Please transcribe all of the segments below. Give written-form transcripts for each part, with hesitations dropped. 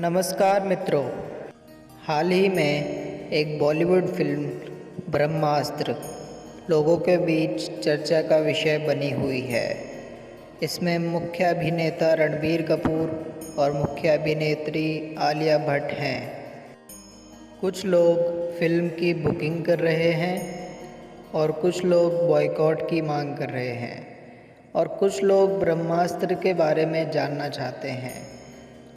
नमस्कार मित्रों। हाल ही में एक बॉलीवुड फिल्म ब्रह्मास्त्र लोगों के बीच चर्चा का विषय बनी हुई है। इसमें मुख्य अभिनेता रणबीर कपूर और मुख्य अभिनेत्री आलिया भट्ट हैं। कुछ लोग फिल्म की बुकिंग कर रहे हैं और कुछ लोग बॉयकॉट की मांग कर रहे हैं और कुछ लोग ब्रह्मास्त्र के बारे में जानना चाहते हैं।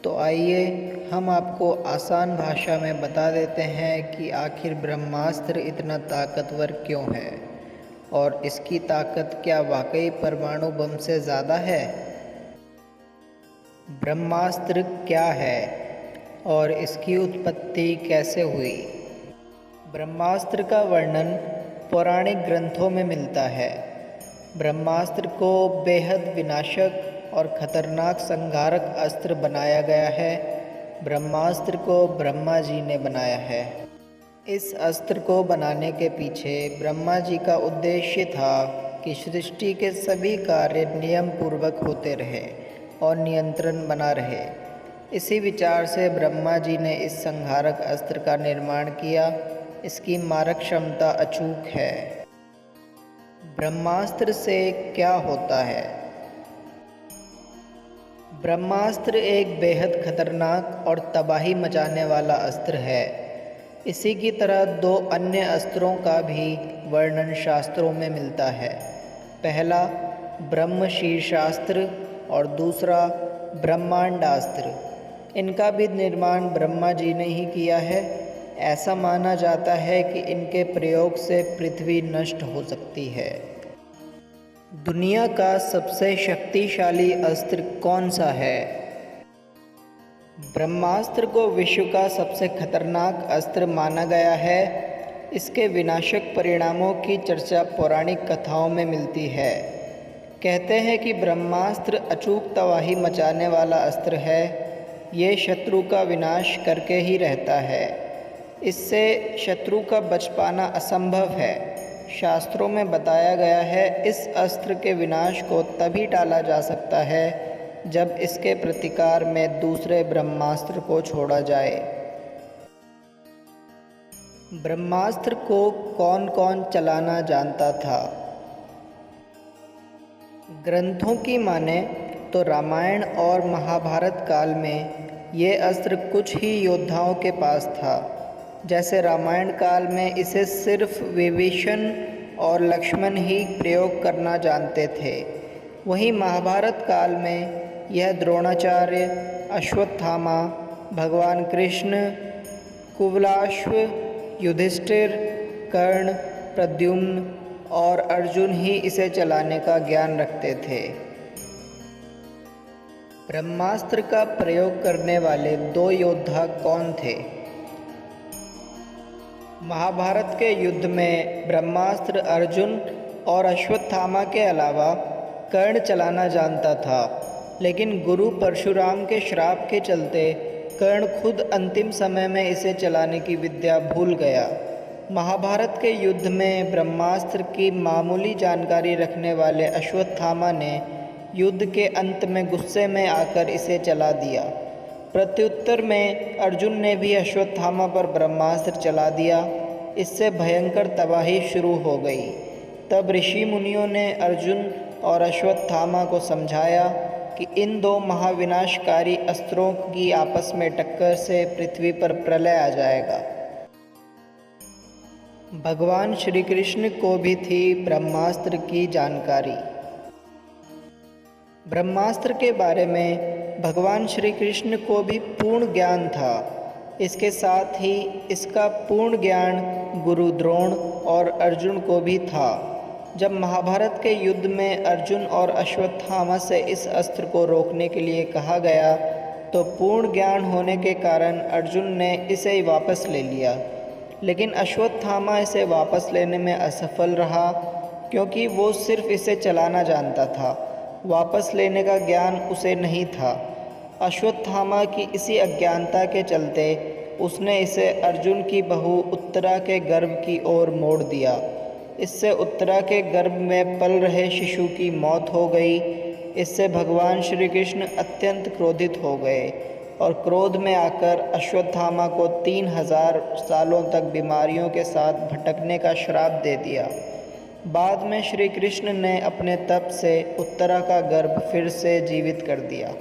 तो आइए हम आपको आसान भाषा में बता देते हैं कि आखिर ब्रह्मास्त्र इतना ताकतवर क्यों है और इसकी ताकत क्या वाकई परमाणु बम से ज़्यादा है। ब्रह्मास्त्र क्या है और इसकी उत्पत्ति कैसे हुई। ब्रह्मास्त्र का वर्णन पौराणिक ग्रंथों में मिलता है। ब्रह्मास्त्र को बेहद विनाशक और खतरनाक संहारक अस्त्र बनाया गया है। ब्रह्मास्त्र को ब्रह्मा जी ने बनाया है। इस अस्त्र को बनाने के पीछे ब्रह्मा जी का उद्देश्य था कि सृष्टि के सभी कार्य नियम पूर्वक होते रहे और नियंत्रण बना रहे। इसी विचार से ब्रह्मा जी ने इस संहारक अस्त्र का निर्माण किया। इसकी मारक क्षमता अचूक है। ब्रह्मास्त्र से क्या होता है। ब्रह्मास्त्र एक बेहद खतरनाक और तबाही मचाने वाला अस्त्र है। इसी की तरह दो अन्य अस्त्रों का भी वर्णन शास्त्रों में मिलता है। पहला ब्रह्म शीर्षास्त्र और दूसरा ब्रह्मांडास्त्र। इनका भी निर्माण ब्रह्मा जी ने ही किया है। ऐसा माना जाता है कि इनके प्रयोग से पृथ्वी नष्ट हो सकती है। दुनिया का सबसे शक्तिशाली अस्त्र कौन सा है। ब्रह्मास्त्र को विश्व का सबसे खतरनाक अस्त्र माना गया है। इसके विनाशक परिणामों की चर्चा पौराणिक कथाओं में मिलती है। कहते हैं कि ब्रह्मास्त्र अचूक तबाही मचाने वाला अस्त्र है। ये शत्रु का विनाश करके ही रहता है। इससे शत्रु का बच पाना असंभव है। शास्त्रों में बताया गया है इस अस्त्र के विनाश को तभी टाला जा सकता है जब इसके प्रतिकार में दूसरे ब्रह्मास्त्र को छोड़ा जाए। ब्रह्मास्त्र को कौन कौन चलाना जानता था। ग्रंथों की माने तो रामायण और महाभारत काल में ये अस्त्र कुछ ही योद्धाओं के पास था। जैसे रामायण काल में इसे सिर्फ विभीषण और लक्ष्मण ही प्रयोग करना जानते थे। वहीं महाभारत काल में यह द्रोणाचार्य, अश्वत्थामा, भगवान कृष्ण, कुवलाश्व, युधिष्ठिर, कर्ण, प्रद्युम्न और अर्जुन ही इसे चलाने का ज्ञान रखते थे। ब्रह्मास्त्र का प्रयोग करने वाले दो योद्धा कौन थे। महाभारत के युद्ध में ब्रह्मास्त्र अर्जुन और अश्वत्थामा के अलावा कर्ण चलाना जानता था, लेकिन गुरु परशुराम के श्राप के चलते कर्ण खुद अंतिम समय में इसे चलाने की विद्या भूल गया। महाभारत के युद्ध में ब्रह्मास्त्र की मामूली जानकारी रखने वाले अश्वत्थामा ने युद्ध के अंत में गुस्से में आकर इसे चला दिया। प्रत्युत्तर में अर्जुन ने भी अश्वत्थामा पर ब्रह्मास्त्र चला दिया। इससे भयंकर तबाही शुरू हो गई। तब ऋषि मुनियों ने अर्जुन और अश्वत्थामा को समझाया कि इन दो महाविनाशकारी अस्त्रों की आपस में टक्कर से पृथ्वी पर प्रलय आ जाएगा। भगवान श्री कृष्ण को भी थी ब्रह्मास्त्र की जानकारी। ब्रह्मास्त्र के बारे में भगवान श्री कृष्ण को भी पूर्ण ज्ञान था। इसके साथ ही इसका पूर्ण ज्ञान गुरु द्रोण और अर्जुन को भी था। जब महाभारत के युद्ध में अर्जुन और अश्वत्थामा से इस अस्त्र को रोकने के लिए कहा गया तो पूर्ण ज्ञान होने के कारण अर्जुन ने इसे वापस ले लिया, लेकिन अश्वत्थामा इसे वापस लेने में असफल रहा क्योंकि वो सिर्फ इसे चलाना जानता था। वापस लेने का ज्ञान उसे नहीं था। अश्वत्थामा की इसी अज्ञानता के चलते उसने इसे अर्जुन की बहू उत्तरा के गर्भ की ओर मोड़ दिया। इससे उत्तरा के गर्भ में पल रहे शिशु की मौत हो गई। इससे भगवान श्री कृष्ण अत्यंत क्रोधित हो गए। और क्रोध में आकर अश्वत्थामा को 3000 सालों तक बीमारियों के साथ भटकने का श्राप दे दिया। बाद में श्री कृष्ण ने अपने तप से उत्तरा का गर्भ फिर से जीवित कर दिया।